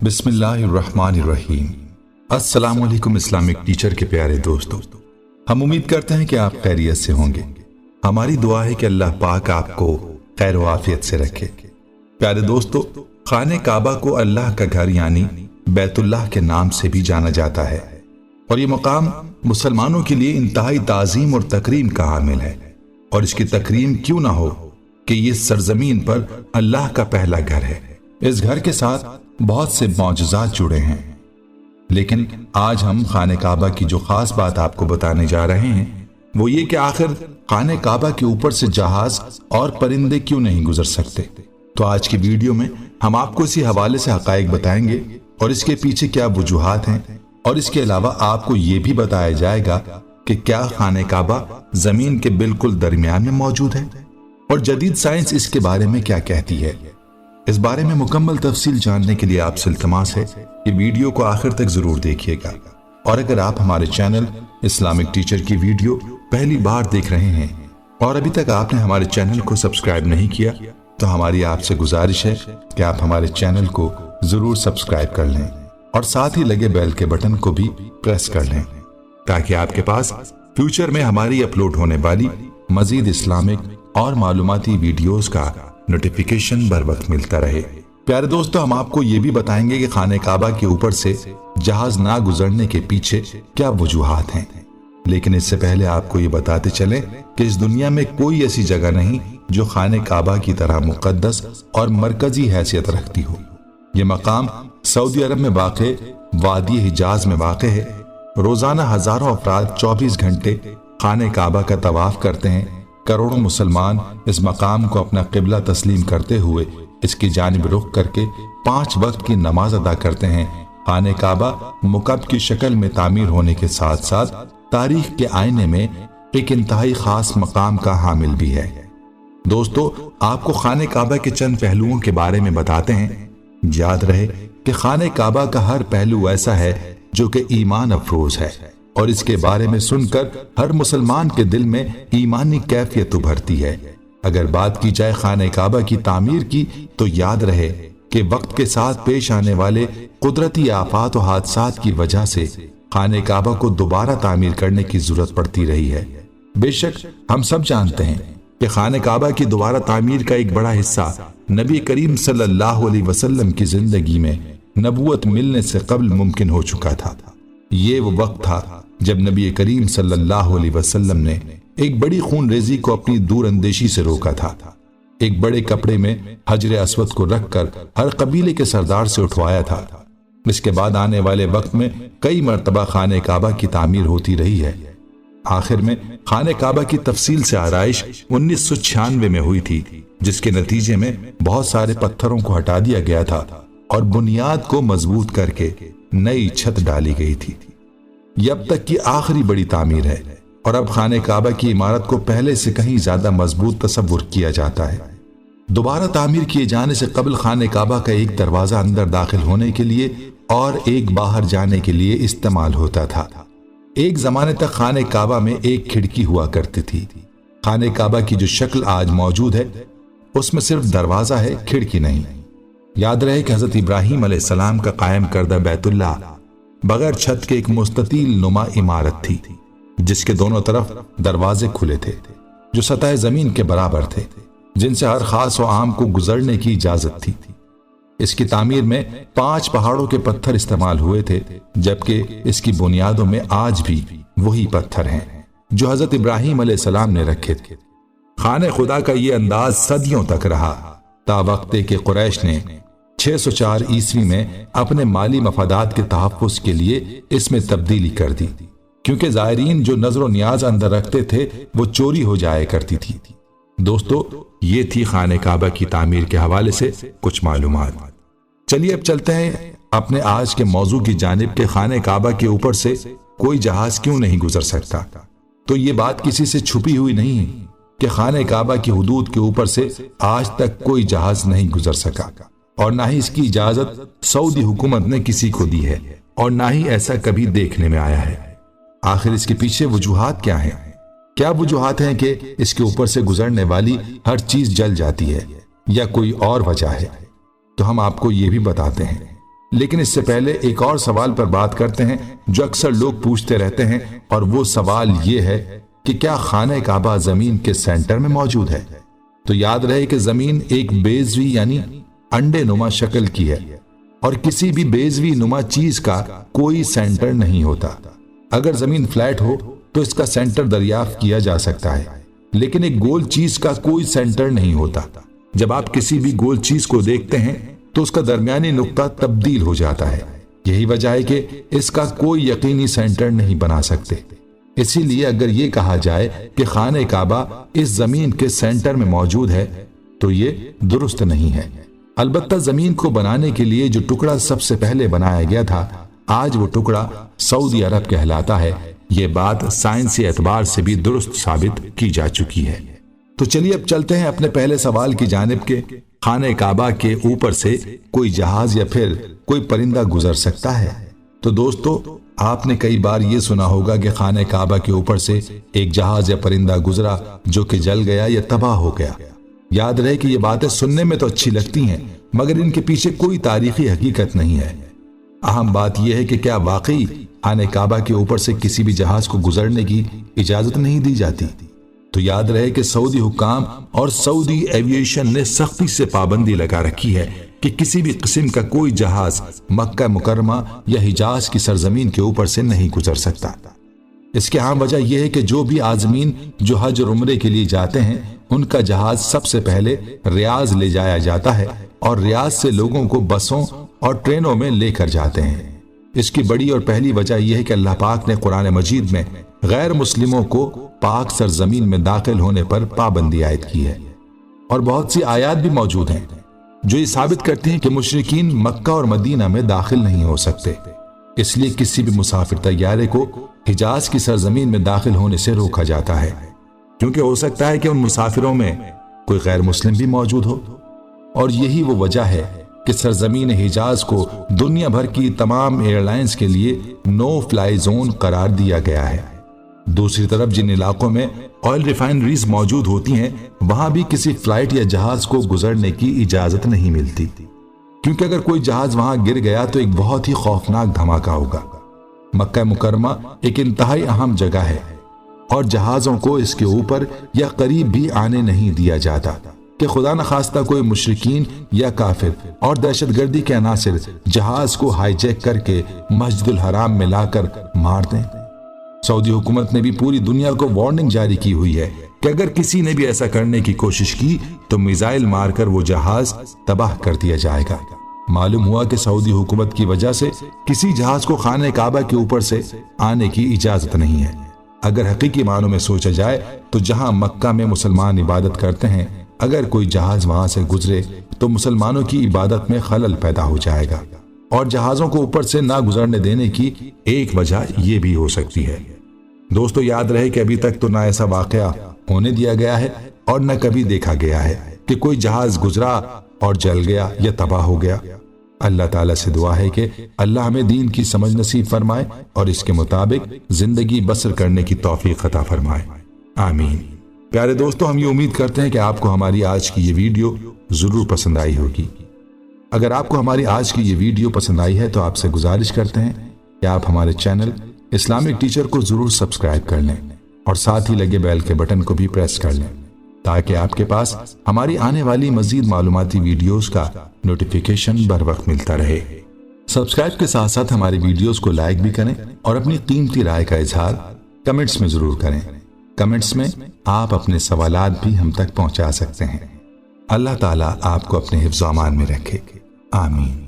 बिस्मिल्लाहिर्रहमानिर्रहीम। अस्सलाम वालेकुम इस्लामिक टीचर के प्यारे दोस्तों, हम उम्मीद करते हैं कि आप खैरियत से होंगे। हमारी दुआ है कि अल्लाह पाक आपको खैर व आफियत से रखे। प्यारे दोस्तों, खाने काबा को अल्लाह का घर यानी बैतुल्लाह के नाम से भी जाना जाता है और ये मकाम मुसलमानों के लिए इंतहाई ताज़ीम और तकरीम का हामिल है। और इसकी तकरीम क्यों ना हो कि ये सरजमीन पर अल्लाह का पहला घर है। इस घर के साथ बहुत से मौजज़ात जुड़े हैं, लेकिन आज हम खाने काबा की जो खास बात आपको बताने जा रहे हैं वो ये कि आखिर खाने काबा के ऊपर से जहाज और परिंदे क्यों नहीं गुजर सकते। तो आज की वीडियो में हम आपको इसी हवाले से हकाइक बताएंगे और इसके पीछे क्या वजूहात हैं, और इसके अलावा आपको ये भी बताया जाएगा कि क्या खाने काबा जमीन के बिल्कुल दरमियान में मौजूद है और जदीद साइंस इसके बारे में क्या कहती है। इस बारे में मुकम्मल तफसील जानने के लिए आपसे इल्तमास है कि वीडियो को आखिर तक जरूर देखिएगा। और अगर आप हमारे चैनल इस्लामिक टीचर की वीडियो पहली बार देख रहे हैं और अभी तक आपने हमारे चैनल को सब्सक्राइब नहीं किया तो हमारी आपसे गुजारिश है कि आप हमारे चैनल को जरूर सब्सक्राइब कर लें और साथ ही लगे बेल के बटन को भी प्रेस कर लें ताकि आपके पास फ्यूचर में हमारी अपलोड होने वाली मजीद इस्लामिक और मालूमाती वीडियोस का नोटिफिकेशन बर वक्त मिलता रहे। प्यारे दोस्तों, हम आपको ये भी बताएंगे कि खाने काबा के ऊपर से जहाज ना गुजरने के पीछे क्या वजूहात हैं, लेकिन इससे पहले आपको ये बताते चलें कि इस दुनिया में कोई ऐसी जगह नहीं जो खाने काबा की तरह मुकद्दस और मरकजी हैसियत रखती हो। ये मकाम सऊदी अरब में वाक़े वादी हिजाज में वाक़े है। रोजाना हजारों अफराद 24 घंटे खाने काबा का तवाफ करते हैं। करोड़ों मुसलमान इस मकाम को अपना किबला तस्लीम करते हुए इसकी जानिब रुख करके 5 वक्त की नमाज अदा करते हैं। खाने काबा मुकब की शक्ल में तामीर होने के साथ साथ तारीख के आईने में एक इंतहाई खास मकाम का हामिल भी है। दोस्तों, आपको खाने काबा के चंद पहलुओं के बारे में बताते हैं। याद रहे कि खाने काबा का हर पहलू ऐसा है जो कि ईमान अफरोज है और इसके बारे में सुनकर हर मुसलमान के दिल में ईमानी कैफियत उभरती है। अगर बात की जाए खाने काबा की तामीर की तो याद रहे कि वक्त के साथ पेश आने वाले कुदरती आफात और हादसात की वजह से खाने काबा को दोबारा तामीर करने की जरूरत पड़ती रही है। बेशक हम सब जानते हैं कि खाने काबा की दोबारा तामीर का एक बड़ा हिस्सा नबी करीम सल्लल्लाहु अलैहि वसल्लम की जिंदगी में नबूवत मिलने से कबल मुमकिन हो चुका था। ये वो वक्त था जब नबी करीम सल्लल्लाहु अलैहि वसल्लम ने एक बड़ी खून रेजी को अपनी दूर अंदेशी से रोका था। एक बड़े कपड़े में हजर अस्वद को रखकर हर कबीले के सरदार से उठवाया था। इसके बाद आने वाले वक्त में कई मरतबा खाने काबा की तामीर होती रही है। आखिर में खाने काबा की तफसील से आराइश 1996 में हुई थी, जिसके नतीजे में बहुत सारे पत्थरों को हटा दिया गया था और बुनियाद को मजबूत करके नई छत डाली गई थी। ये अब तक की आखिरी बड़ी तामीर है और अब खाने काबा की इमारत को पहले से कहीं ज्यादा मजबूत तसव्वुर किया जाता है। दोबारा तामीर किए जाने से कबल खाने काबा का एक दरवाजा अंदर दाखिल होने के लिए और एक बाहर जाने के लिए इस्तेमाल होता था। एक जमाने तक खाने काबा में एक खिड़की हुआ करती थी। खाने काबा की जो शक्ल आज मौजूद है उसमें सिर्फ दरवाजा है, खिड़की नहीं। याद रहे कि हजरत इब्राहिम अलैहिस्सलाम का कायम करदा बैतुल्लाह बगैर छत के एक मुस्ततील नुमा इमारत थी, जिसके दोनों तरफ दरवाजे खुले थे जो सतह जमीन के बराबर थे, जिनसे हर खास व आम को गुजरने की इजाजत थी। इसकी तामीर में 5 पहाड़ों के पत्थर इस्तेमाल हुए थे, जबकि इसकी बुनियादों में आज भी वही पत्थर हैं जो हजरत इब्राहिम अलैहिस्सलाम ने रखे थे। खाने खुदा का ये अंदाज सदियों तक रहा, ता वक्ते के कुरैश ने 604 ईस्वी में अपने माली मफादात के तहफ़्फ़ुज़ के लिए इसमें तब्दीली कर दी, क्योंकि ज़ायरीन जो नजर व नियाज अंदर रखते थे वो चोरी हो जाया करती थी। दोस्तों, ये थी खाने काबा की तामीर के हवाले से कुछ मालूमात। चलिए अब चलते हैं अपने आज के मौजू की जानिब के खाने काबा के ऊपर से कोई जहाज क्यों नहीं गुजर सकता। तो ये बात किसी से छुपी हुई नहीं है कि खाने काबा की हुदूद के ऊपर से आज तक कोई जहाज नहीं गुजर सका और ना ही इसकी इजाजत सऊदी हुकूमत ने किसी को दी है और ना ही ऐसा कभी देखने में आया है। आखिर इसके पीछे वजूहात क्या हैं? क्या वजूहात हैं कि इसके ऊपर से गुजरने वाली हर चीज जल जाती है या कोई और वजह है? तो हम आपको ये भी बताते हैं لیکن اس سے پہلے ایک اور سوال پر بات کرتے ہیں جو اکثر لوگ پوچھتے رہتے ہیں، اور وہ سوال یہ ہے کہ کیا خانہ کعبہ زمین کے سینٹر میں موجود ہے؟ تو یاد رہے کہ زمین ایک بیضوی یعنی انڈے نما شکل کی ہے، اور کسی بھی بیضوی نما چیز کا کوئی سینٹر نہیں ہوتا۔ اگر زمین فلیٹ ہو تو اس کا سینٹر دریافت کیا جا سکتا ہے، لیکن ایک گول چیز کا کوئی سینٹر نہیں ہوتا۔ جب آپ کسی بھی گول چیز کو دیکھتے ہیں تو اس کا درمیانی نقطہ تبدیل ہو جاتا ہے۔ یہی وجہ ہے کہ اس کا کوئی یقینی سینٹر نہیں بنا سکتے۔ اسی لیے اگر یہ کہا جائے کہ خانہ کعبہ اس زمین کے سینٹر میں موجود ہے تو یہ درست نہیں ہے۔ البتہ زمین کو بنانے کے لیے جو ٹکڑا سب سے پہلے بنایا گیا تھا، آج وہ ٹکڑا سعودی عرب کہلاتا ہے۔ یہ بات سائنسی اعتبار سے بھی درست ثابت کی جا چکی ہے۔ تو چلیے اب چلتے ہیں اپنے پہلے سوال کی جانب کے خانہ کعبہ کے اوپر سے کوئی جہاز یا پھر کوئی پرندہ گزر سکتا ہے؟ تو دوستو، آپ نے کئی بار یہ سنا ہوگا کہ خانہ کعبہ کے اوپر سے ایک جہاز یا پرندہ گزرا جو کہ جل گیا یا تباہ ہو گیا۔ یاد رہے کہ یہ باتیں سننے میں تو اچھی لگتی ہیں، مگر ان کے پیچھے کوئی تاریخی حقیقت نہیں ہے۔ اہم بات یہ ہے کہ کیا واقعی خانہ کعبہ کے اوپر سے کسی بھی جہاز کو گزرنے کی اجازت نہیں دی جاتی؟ تو یاد رہے کہ سعودی حکام اور سعودی ایوییشن نے سختی سے پابندی لگا رکھی ہے کہ کسی بھی قسم کا کوئی جہاز مکہ مکرمہ یا حجاز کی سرزمین کے اوپر سے نہیں گزر سکتا۔ اس کی عام وجہ یہ ہے کہ جو بھی عازمین جو حج اور عمرے کے لیے جاتے ہیں، ان کا جہاز سب سے پہلے ریاض لے جایا جاتا ہے، اور ریاض سے لوگوں کو بسوں اور ٹرینوں میں لے کر جاتے ہیں۔ اس کی بڑی اور پہلی وجہ یہ ہے کہ اللہ پاک نے قرآن مجید میں غیر مسلموں کو پاک سرزمین میں داخل ہونے پر پابندی عائد کی ہے، اور بہت سی آیات بھی موجود ہیں جو یہ ثابت کرتی ہیں کہ مشرکین مکہ اور مدینہ میں داخل نہیں ہو سکتے۔ اس لیے کسی بھی مسافر طیارے کو حجاز کی سرزمین میں داخل ہونے سے روکا جاتا ہے، کیونکہ ہو سکتا ہے کہ ان مسافروں میں کوئی غیر مسلم بھی موجود ہو، اور یہی وہ وجہ ہے کہ سرزمین حجاز کو دنیا بھر کی تمام ایئر لائنز کے لیے نو فلائی زون قرار دیا گیا ہے۔ دوسری طرف جن علاقوں میں آئل ریفائنریز موجود ہوتی ہیں، وہاں بھی کسی فلائٹ یا جہاز کو گزرنے کی اجازت نہیں ملتی، کیونکہ اگر کوئی جہاز وہاں گر گیا تو ایک بہت ہی خوفناک دھماکہ ہوگا۔ مکہ مکرمہ ایک انتہائی اہم جگہ ہے، اور جہازوں کو اس کے اوپر یا قریب بھی آنے نہیں دیا جاتا کہ خدا نخواستہ کوئی مشرکین یا کافر اور دہشت گردی کے عناصر جہاز کو ہائی جیک کر کے مسجد الحرام میں لا کر مار دیں۔ سعودی حکومت نے بھی پوری دنیا کو وارننگ جاری کی ہوئی ہے کہ اگر کسی نے بھی ایسا کرنے کی کوشش کی تو میزائل مار کر وہ جہاز تباہ کر دیا جائے گا۔ معلوم ہوا کہ سعودی حکومت کی وجہ سے کسی جہاز کو خانہ کعبہ کے اوپر سے آنے کی اجازت نہیں ہے۔ اگر حقیقی معنوں میں سوچا جائے تو جہاں مکہ میں مسلمان عبادت کرتے ہیں، اگر کوئی جہاز وہاں سے گزرے تو مسلمانوں کی عبادت میں خلل پیدا ہو جائے گا، اور جہازوں کو اوپر سے نہ گزرنے دینے کی ایک وجہ یہ بھی ہو سکتی ہے۔ دوستو، یاد رہے کہ ابھی تک تو نہ ایسا واقعہ ہونے دیا گیا ہے اور نہ کبھی دیکھا گیا ہے کہ کوئی جہاز گزرا اور جل گیا یا تباہ ہو گیا۔ اللہ تعالیٰ سے دعا ہے کہ اللہ ہمیں دین کی سمجھ نصیب فرمائے اور اس کے مطابق زندگی بسر کرنے کی توفیق عطا فرمائے، آمین۔ پیارے دوستو، ہم یہ امید کرتے ہیں کہ آپ کو ہماری آج کی یہ ویڈیو ضرور پسند آئی ہوگی۔ اگر آپ کو ہماری آج کی یہ ویڈیو پسند آئی ہے تو آپ سے گزارش کرتے ہیں کہ آپ ہمارے چینل اسلامک ٹیچر کو ضرور سبسکرائب کر لیں، اور ساتھ ہی لگے بیل کے بٹن کو بھی پریس کر لیں تاکہ آپ کے پاس ہماری آنے والی مزید معلوماتی ویڈیوز کا نوٹیفیکیشن بر وقت ملتا رہے۔ سبسکرائب کے ساتھ ساتھ ہماری ویڈیوز کو لائک بھی کریں اور اپنی قیمتی رائے کا اظہار کمنٹس میں ضرور کریں۔ کمنٹس میں آپ اپنے سوالات بھی ہم تک پہنچا سکتے ہیں۔ اللہ تعالیٰ آپ کو اپنے حفظ و امان میں رکھے، آمین۔